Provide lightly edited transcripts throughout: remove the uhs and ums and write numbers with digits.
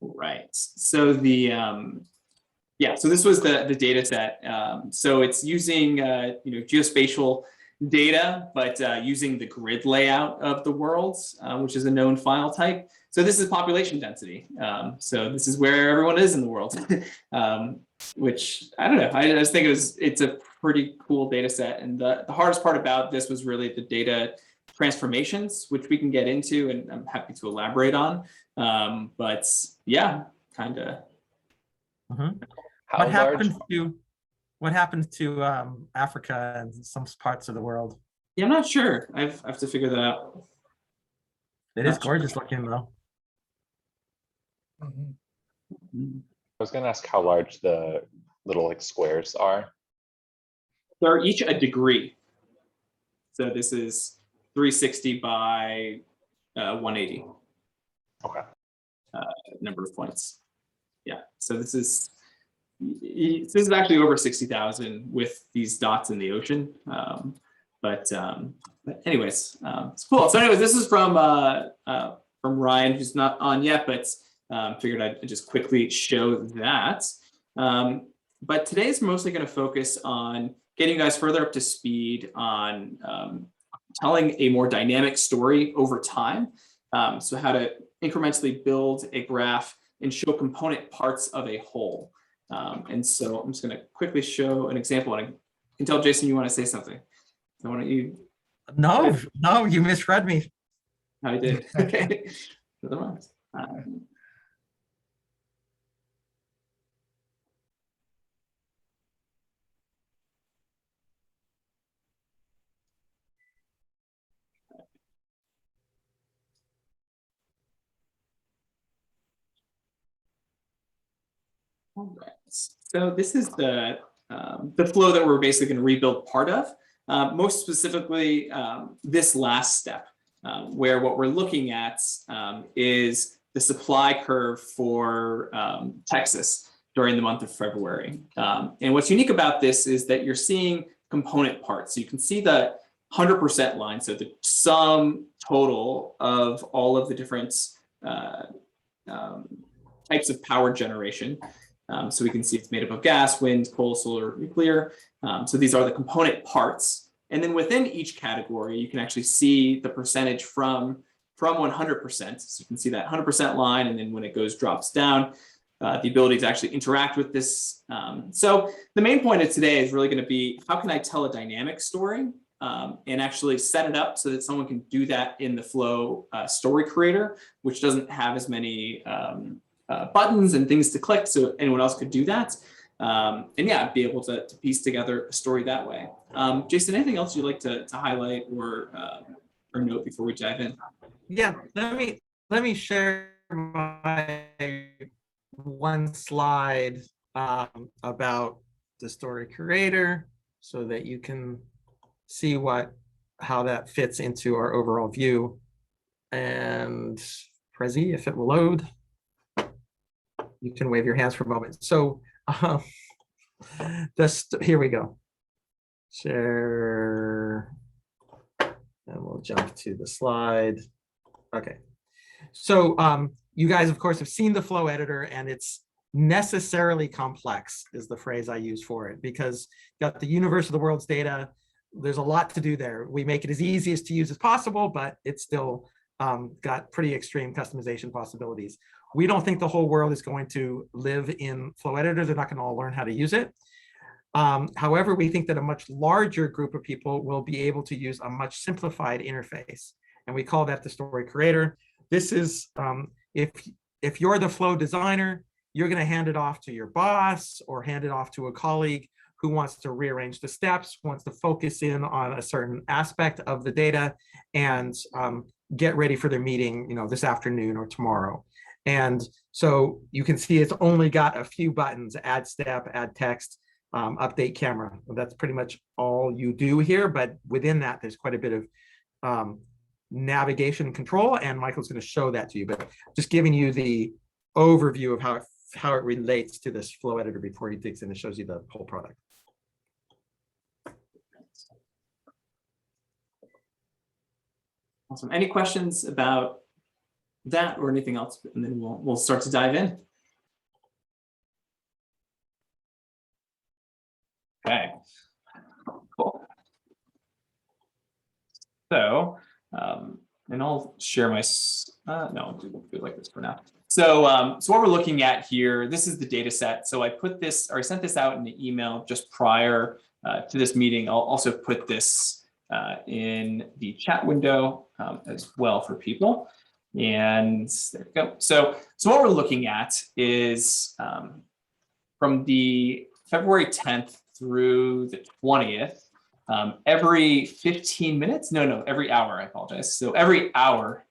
Right. So the yeah, so this was the data set. So it's using geospatial data, but using the grid layout of the world, which is a known file type. So this is population density. So this is where everyone is in the world, which I don't know. I just think it's a pretty cool data set. And the hardest part about this was really the data transformations, which we can get into, and I'm happy to elaborate on. But yeah, kind of. Mm-hmm. How What happens to Africa and some parts of the world? Yeah, I'm not sure. I have to figure that out. It is gorgeous looking though. I was going to ask how large the little like squares are. They're each a degree. So this is 360 by 180. Okay. Number of points. Yeah. So this is actually over 60,000 with these dots in the ocean. But anyways, it's cool. So anyways, this is from Ryan, who's not on yet, but figured I'd just quickly show that. But today's mostly going to focus on getting you guys further up to speed on telling a more dynamic story over time. So how to incrementally build a graph and show component parts of a whole. And so I'm just going to quickly show an example. And I can tell Jason, you want to say something. So why don't you? No, you misread me. I did. Okay. All right. So this is the flow that we're basically going to rebuild part of. Most specifically, this last step, where what we're looking at is the supply curve for Texas during the month of February. And what's unique about this is that you're seeing component parts. So you can see the 100% line, so the sum total of all of the different types of power generation. So we can see it's made up of gas, wind, coal, solar, nuclear. So these are the component parts. And then within each category, you can actually see the percentage from 100%. So you can see that 100% line, and then when it drops down, the ability to actually interact with this. So the main point of today is really going to be, how can I tell a dynamic story and actually set it up so that someone can do that in the Flow story creator, which doesn't have as many buttons and things to click, so anyone else could do that. And yeah, be able to piece together a story that way. Jason, anything else you'd like to highlight or note before we dive in? Yeah, let me share my one slide about the story creator so that you can see how that fits into our overall view. And Prezi, if it will load, you can wave your hands for a moment. So here we go. Share, and we'll jump to the slide. Okay. So you guys, of course, have seen the Flow editor, and it's necessarily complex is the phrase I use for it, because you got the universe of the world's data. There's a lot to do there. We make it as easy to use as possible, but it's still got pretty extreme customization possibilities. We don't think the whole world is going to live in Flow editor. They're not going to all learn how to use it. However, we think that a much larger group of people will be able to use a much simplified interface. And we call that the story creator. This is, if you're the Flow designer, you're going to hand it off to your boss or hand it off to a colleague who wants to rearrange the steps, wants to focus in on a certain aspect of the data and get ready for their meeting, this afternoon or tomorrow. And so you can see it's only got a few buttons: add step, add text, update camera. That's pretty much all you do here. But within that, there's quite a bit of navigation and control. And Michael's going to show that to you. But just giving you the overview of how it relates to this Flow editor before he digs in and shows you the whole product. Awesome. Any questions about that or anything else, and then we'll start to dive in. Okay, cool. So, and I'll share my, no, we'll do it like this for now. So, so what we're looking at here, this is the data set. So I put this, or I sent this out in the email just prior to this meeting. I'll also put this in the chat window as well for people. And there we go. So what we're looking at is from the February 10th through the 20th, every 15 minutes, every hour, I apologize. So every hour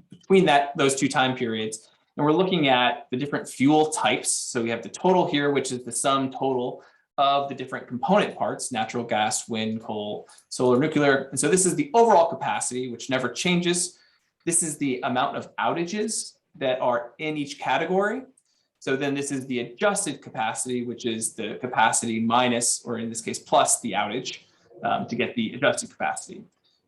between those two time periods, and we're looking at the different fuel types. So we have the total here, which is the sum total of the different component parts: natural gas, wind, coal, solar, nuclear. And so this is the overall capacity, which never changes. This is the amount of outages that are in each category. So then this is the adjusted capacity, which is the capacity minus, or in this case, plus the outage to get the adjusted capacity.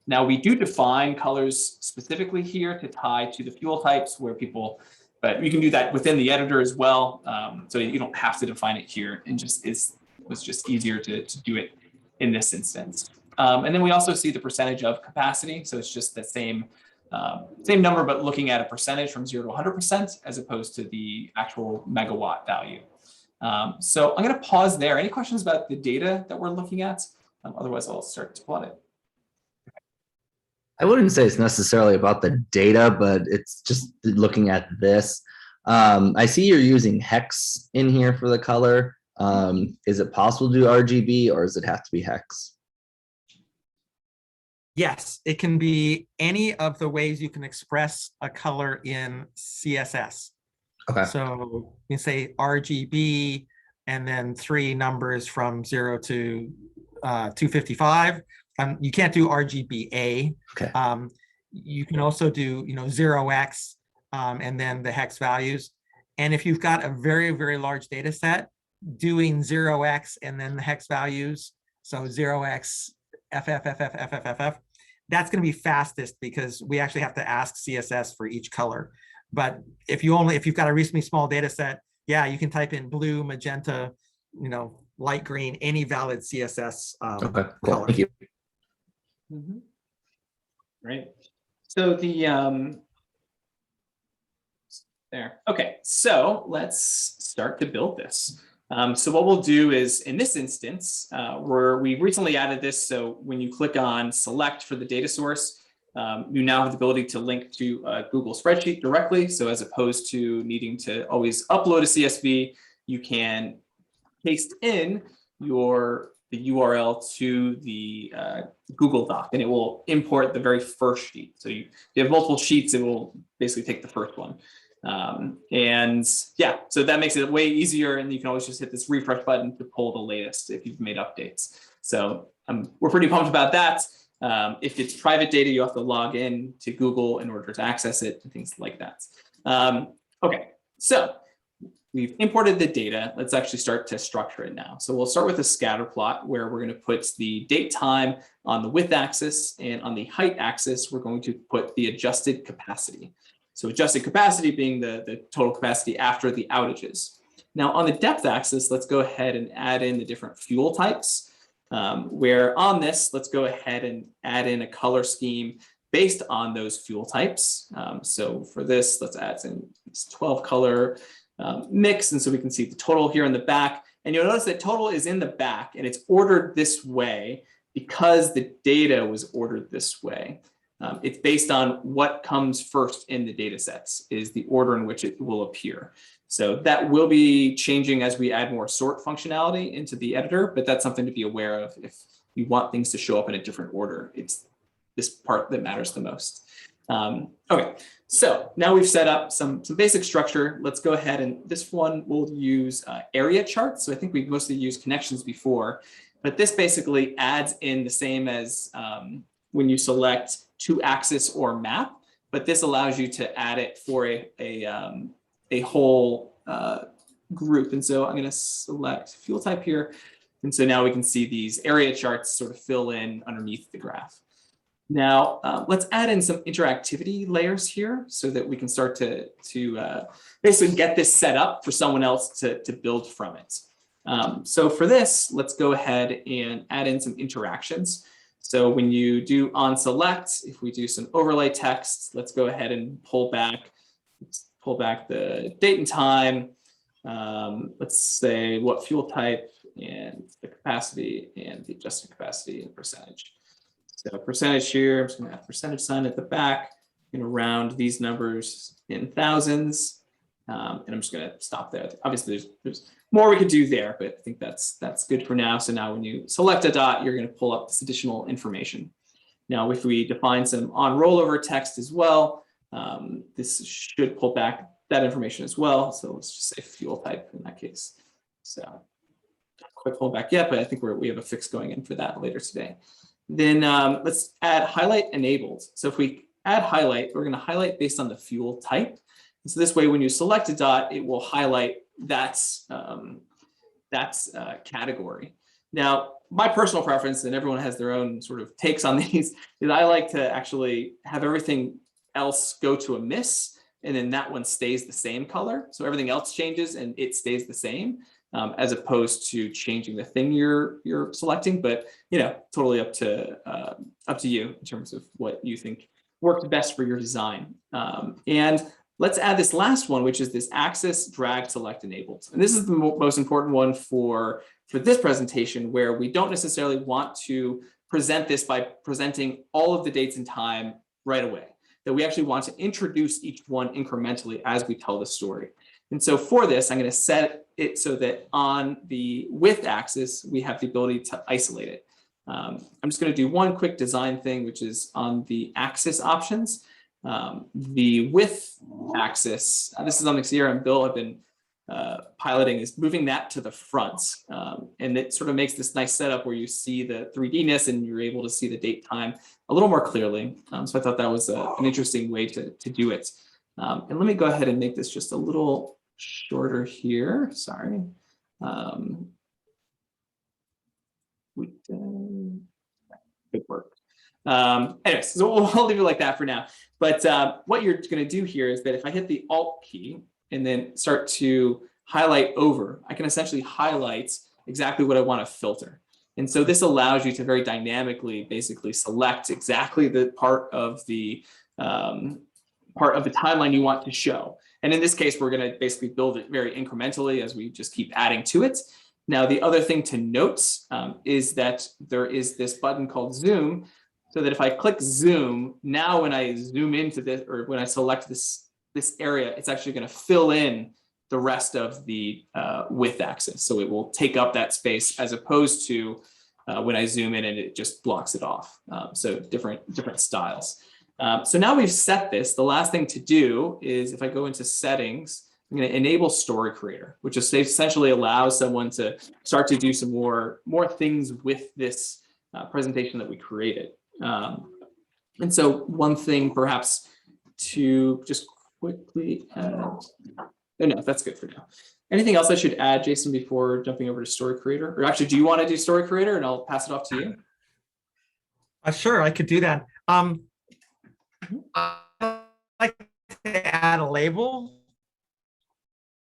Now we do define colors specifically here to tie to the fuel types where people, but you can do that within the editor as well. So you don't have to define it here, and it was just easier to do it in this instance. And then we also see the percentage of capacity. So it's just the same number, but looking at a percentage from 0 to 100% as opposed to the actual megawatt value. So I'm going to pause there. Any questions about the data that we're looking at? Otherwise, I'll start to plot it. I wouldn't say it's necessarily about the data, but it's just looking at this. I see you're using hex in here for the color. Is it possible to do RGB, or does it have to be hex? Yes, it can be any of the ways you can express a color in CSS. Okay. So you say RGB and then 3 numbers from 0 to 255. You can't do RGBA. Okay. You can also do 0x and then the hex values. And if you've got a very, very large data set, doing 0x and then the hex values, so 0x FFFFFFF, that's going to be fastest because we actually have to ask CSS for each color. But if you've got a reasonably small data set, yeah, you can type in blue, magenta, light green, any valid CSS Okay, cool. color. Thank you. Mm-hmm. Great. So there. Okay, so let's start to build this. So what we'll do is, in this instance, we recently added this. So when you click on select for the data source, you now have the ability to link to a Google spreadsheet directly. So as opposed to needing to always upload a CSV, you can paste in the URL to the Google Doc, and it will import the very first sheet. So you have multiple sheets, it will basically take the first one. And yeah, so that makes it way easier, and you can always just hit this refresh button to pull the latest if you've made updates. So we're pretty pumped about that. If it's private data, you have to log in to Google in order to access it and things like that. Okay, so we've imported the data. Let's actually start to structure it now. So we'll start with a scatter plot where we're going to put the date time on the width axis, and on the height axis, we're going to put the adjusted capacity. So adjusted capacity being the total capacity after the outages. Now on the depth axis, let's go ahead and add in the different fuel types. Where on this, let's go ahead and add in a color scheme based on those fuel types. So for this, let's add in this 12 color mix. And so we can see the total here in the back. And you'll notice that total is in the back, and it's ordered this way because the data was ordered this way. It's based on what comes first in the data sets is the order in which it will appear. So that will be changing as we add more sort functionality into the editor, but that's something to be aware of. If you want things to show up in a different order, it's this part that matters the most. Okay, so now we've set up some basic structure. Let's go ahead, and this one we'll use area charts. So I think we've mostly used connections before, but this basically adds in the same as when you select to axis or map, but this allows you to add it for a whole group. And so I'm going to select fuel type here. And so now we can see these area charts sort of fill in underneath the graph. Now, let's add in some interactivity layers here so that we can start to basically get this set up for someone else to build from it. So for this, let's go ahead and add in some interactions. So when you do on select, if we do some overlay text, let's go ahead and pull back the date and time. Let's say what fuel type and the capacity and the adjusted capacity and percentage. So percentage here, I'm just going to add percentage sign at the back and round these numbers in thousands. And I'm just going to stop there. Obviously, there's more we could do there, but I think that's good for now. So now when you select a dot, you're going to pull up this additional information. Now, if we define some on rollover text as well, this should pull back that information as well. So let's just say fuel type in that case. So not quite pull back yet, but I think we have a fix going in for that later today. Then let's add highlight enabled. So if we add highlight, we're going to highlight based on the fuel type. And so this way, when you select a dot, it will highlight that category. Now, my personal preference, and everyone has their own sort of takes on these, is I like to actually have everything else go to a miss, and then that one stays the same color. So everything else changes and it stays the same, as opposed to changing the thing you're selecting. But totally up to you in terms of what you think worked best for your design. And let's add this last one, which is this axis drag select enabled. And this is the most important one for this presentation, where we don't necessarily want to present this by presenting all of the dates and time right away, that we actually want to introduce each one incrementally as we tell the story. And so for this, I'm going to set it so that on the width axis, we have the ability to isolate it. I'm just going to do one quick design thing, which is on the axis options. The width axis, this is something Sierra and Bill have been piloting, is moving that to the front. And it sort of makes this nice setup where you see the 3D-ness and you're able to see the date time a little more clearly. So I thought that was an interesting way to do it. And let me go ahead and make this just a little shorter here. Sorry. Good work. Anyways, so we'll leave it like that for now. But what you're going to do here is that if I hit the Alt key and then start to highlight over, I can essentially highlight exactly what I want to filter. And so this allows you to very dynamically basically select exactly the part of the timeline you want to show. And in this case, we're going to basically build it very incrementally as we just keep adding to it. Now, the other thing to note is that there is this button called zoom, so that if I click zoom, now when I zoom into this, or when I select this area, it's actually going to fill in the rest of the width axis. So it will take up that space, as opposed to when I zoom in and it just blocks it off. So different styles. So now we've set this. The last thing to do is, if I go into settings, I'm going to enable Story Creator, which essentially allows someone to start to do some more things with this presentation that we created. And so one thing perhaps to just quickly add, oh no, that's good for now. Anything else I should add, Jason, before jumping over to Story Creator? Or actually, do you want to do Story Creator and I'll pass it off to you? Sure, I could do that. I'd like to add a label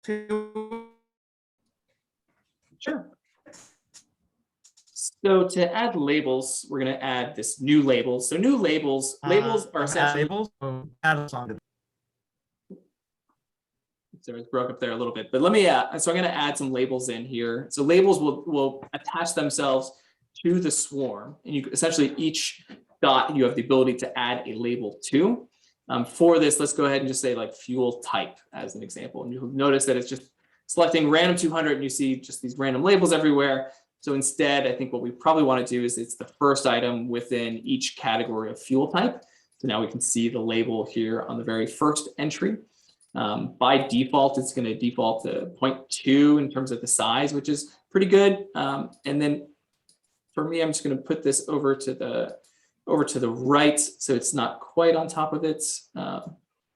to. Sure. So to add labels, we're going to add this new label. So new labels are essentially labels. Add a song. So it broke up there a little bit, but let me, so I'm going to add some labels in here. So labels will attach themselves to the swarm, and you essentially, each dot you have the ability to add a label to. For this, let's go ahead and just say like fuel type as an example. And you'll notice that it's just selecting random 200 and you see just these random labels everywhere. So instead, I think what we probably want to do is it's the first item within each category of fuel type. So now we can see the label here on the very first entry. By default, it's going to default to 0.2 in terms of the size, which is pretty good. And then for me, I'm just going to put this over to the right, so it's not quite on top of it.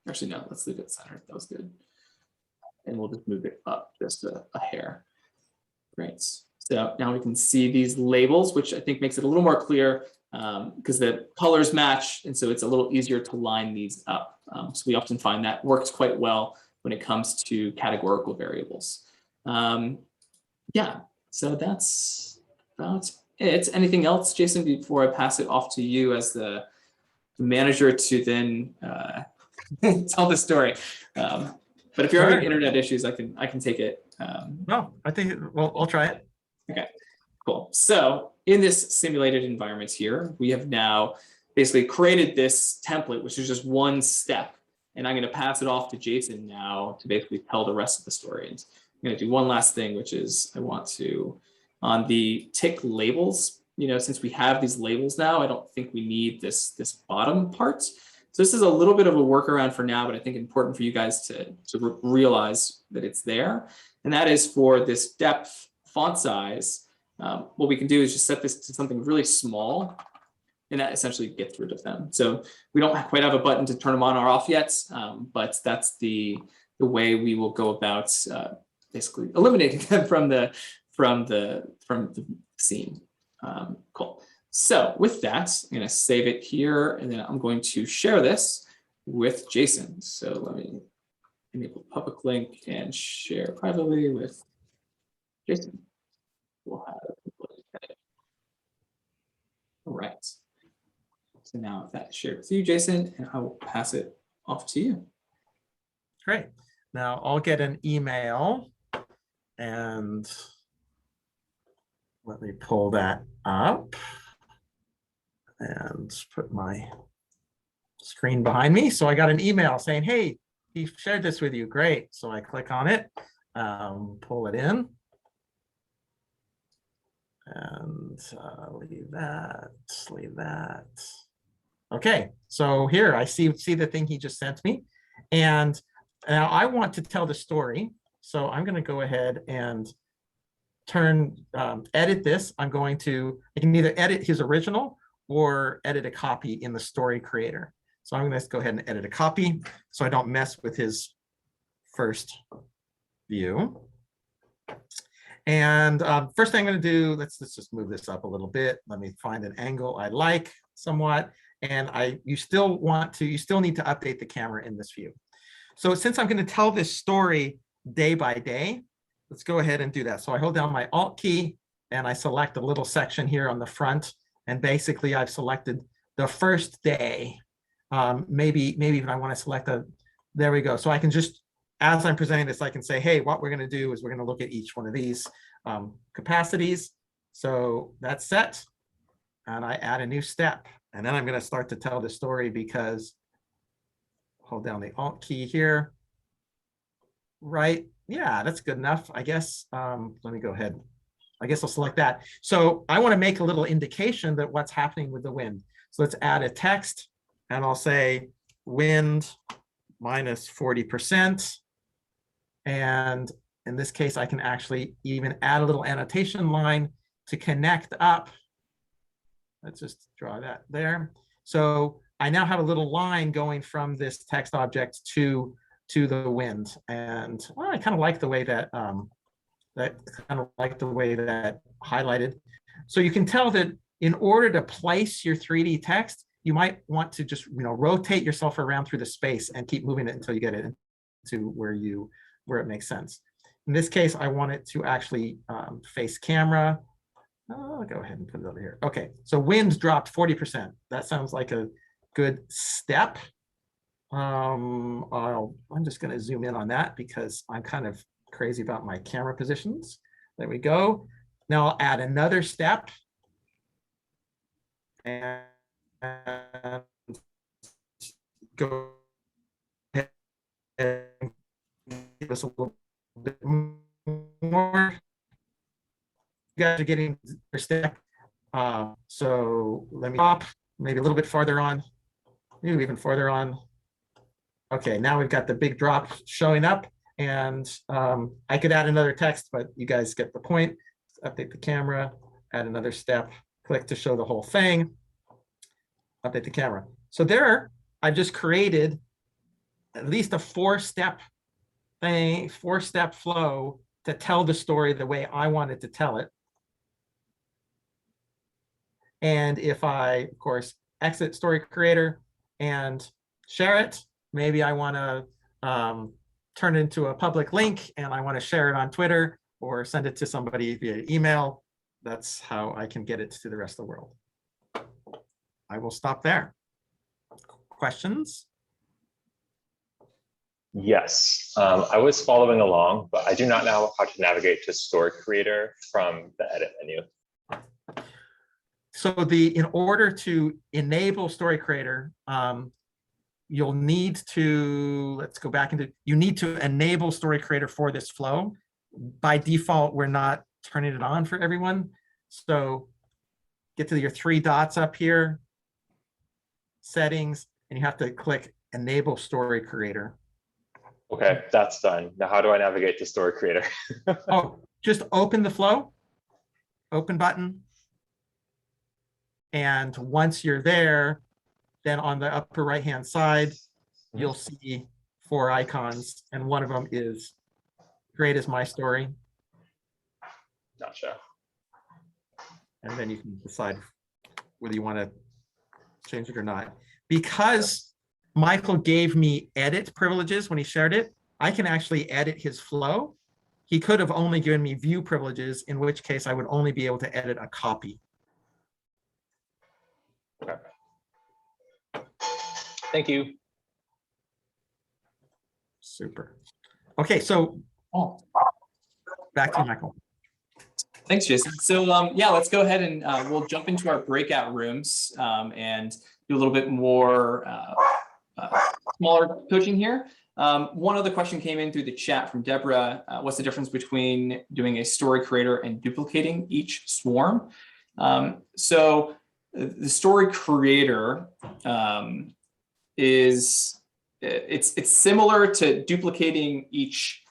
Actually, no, let's leave it centered. That was good. And we'll just move it up just a hair. Great. So now we can see these labels, which I think makes it a little more clear because the colors match, and so it's a little easier to line these up. So we often find that works quite well when it comes to categorical variables. Yeah, so that's about it. Anything else, Jason, before I pass it off to you as the manager to then tell the story? But if you're having internet issues, I can take it. No, I think I'll try it. Okay, cool. So in this simulated environment here, we have now basically created this template, which is just one step. And I'm going to pass it off to Jason now to basically tell the rest of the story. And I'm going to do one last thing, which is I want to, on the tick labels, since we have these labels now, I don't think we need this bottom part. So this is a little bit of a workaround for now, but I think important for you guys to realize that it's there. And that is for this depth font size. What we can do is just set this to something really small, and that essentially gets rid of them. So we don't quite have a button to turn them on or off yet, but that's the way we will go about basically eliminating them from the scene. Cool. So with that, I'm going to save it here, and then I'm going to share this with Jason. So let me enable public link and share privately with Jason. We'll have all right. So now that's shared with you, Jason, and I will pass it off to you. Great. Now I'll get an email, and let me pull that up and put my screen behind me. So I got an email saying, hey, he shared this with you. Great. So I click on it, pull it in, and leave that. Okay, so here I see the thing he just sent me, and now I want to tell the story. So I'm going to go ahead and edit this. I can either edit his original or edit a copy in the story creator. So I'm going to go ahead and edit a copy so I don't mess with his first view. And first thing I'm going to do, let's just move this up a little bit. Let me find an angle I like somewhat. And you still need to update the camera in this view. So since I'm going to tell this story day by day, let's go ahead and do that. So I hold down my Alt key and I select a little section here on the front. And basically I've selected the first day. Maybe even I want to select there we go. So I can just, as I'm presenting this, I can say, hey, what we're going to do is we're going to look at each one of these capacities. So that's set. And I add a new step. And then I'm going to start to tell the story because hold down the Alt key here. Right. Yeah, that's good enough, I guess. Let me go ahead. I guess I'll select that. So I want to make a little indication that what's happening with the wind. So let's add a text and I'll say wind minus 40%. And in this case, I can actually even add a little annotation line to connect up. Let's just draw that there. So I now have a little line going from this text object to the wind. And well, I kind of like the way that highlighted. So you can tell that in order to place your 3D text, you might want to just rotate yourself around through the space and keep moving it until you get it into where it makes sense. In this case, I want it to actually face camera. I'll go ahead and put it over here. Okay, so wind dropped 40%. That sounds like a good step. I'm just going to zoom in on that because I'm kind of crazy about my camera positions. There we go. Now I'll add another step. And go ahead and give us a little bit more. You guys are getting your step. So let me drop maybe a little bit farther on, maybe even farther on. Okay, now we've got the big drop showing up, and I could add another text, but you guys get the point. Let's update the camera, add another step, click to show the whole thing, update the camera. So there, I've just created at least a four-step flow to tell the story the way I wanted to tell it. And if I, of course, exit Story Creator and share it, maybe I want to turn it into a public link and I want to share it on Twitter or send it to somebody via email. That's how I can get it to the rest of the world. I will stop there. Questions? Yes, I was following along, but I do not know how to navigate to Story Creator from the edit menu. So in order to enable Story Creator, you'll need to, let's go back into, you need to enable Story Creator for this flow. By default, we're not turning it on for everyone. So get to your three dots up here, settings, and you have to click enable Story Creator. Okay, that's done. Now, how do I navigate to Story Creator? Oh, just open the flow, open button. And once you're there, then on the upper right-hand side, you'll see 4 icons. And one of them is Great as My Story. Gotcha. And then you can decide whether you want to change it or not. Because Michael gave me edit privileges when he shared it, I can actually edit his flow. He could have only given me view privileges, in which case I would only be able to edit a copy. Okay. Thank you. Super. Okay, so back to you, Michael. Thanks, Jason. So yeah, let's go ahead and we'll jump into our breakout rooms and do a little bit more smaller coaching here. One other question came in through the chat from Deborah. What's the difference between doing a story creator and duplicating each swarm? So the story creator is it's similar to duplicating each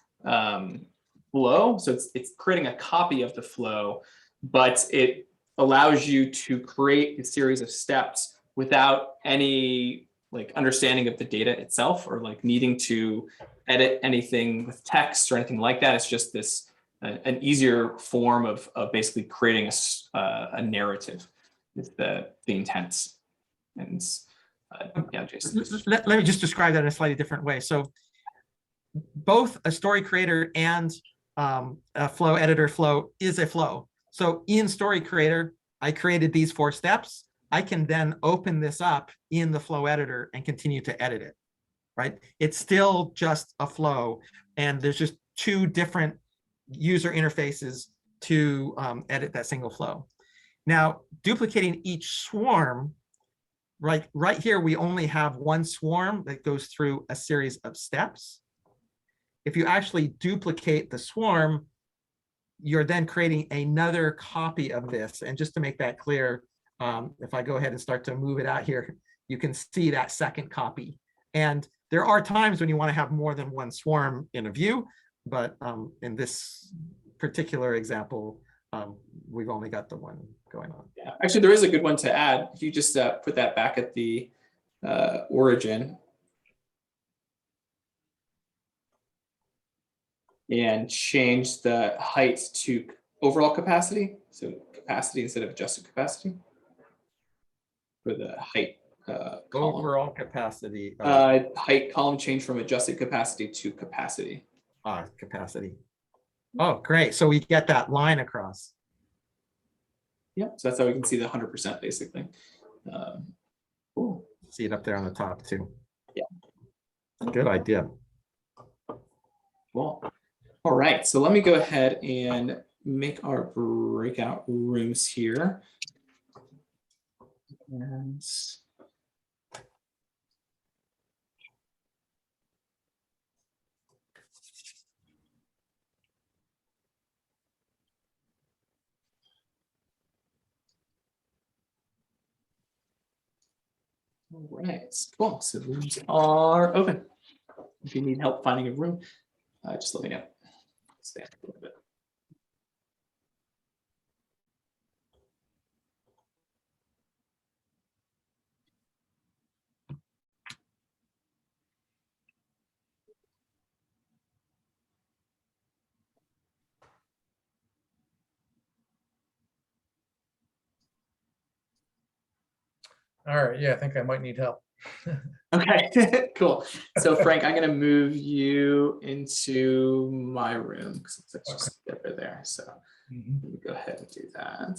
flow. So it's creating a copy of the flow, but it allows you to create a series of steps without any like understanding of the data itself or like needing to edit anything with text or anything like that. It's just this an easier form of basically creating a narrative is the intent. And yeah, Jason. Let me just describe that in a slightly different way. So both a story creator and a flow editor flow is a flow. So in Story Creator, I created these 4 steps. I can then open this up in the flow editor and continue to edit it, right? It's still just a flow, and there's just 2 different user interfaces to edit that single flow. Now, duplicating each swarm, right here, we only have 1 swarm that goes through a series of steps. If you actually duplicate the swarm, you're then creating another copy of this. And just to make that clear, if I go ahead and start to move it out here, you can see that second copy. And there are times when you want to have more than 1 swarm in a view, but in this particular example, we've only got the 1 going on. Yeah, actually, there is a good one to add. If you just put that back at the origin and change the height to overall capacity, so capacity instead of adjusted capacity for the height column. Overall capacity. Height column change from adjusted capacity to capacity. Capacity. Oh, great. So we get that line across. Yeah, so that's how we can see the 100% basically. Cool. See it up there on the top too. Yeah. Good idea. Cool. All right, so let me go ahead and make our breakout rooms here. And all right, cool. So rooms are open. If you need help finding a room, just let me know. Stay up a little bit. All right, yeah, I think I might need help. Okay, cool. So Frank, I'm gonna move you into my room because it's just over there. So Mhm. let me go ahead and do that.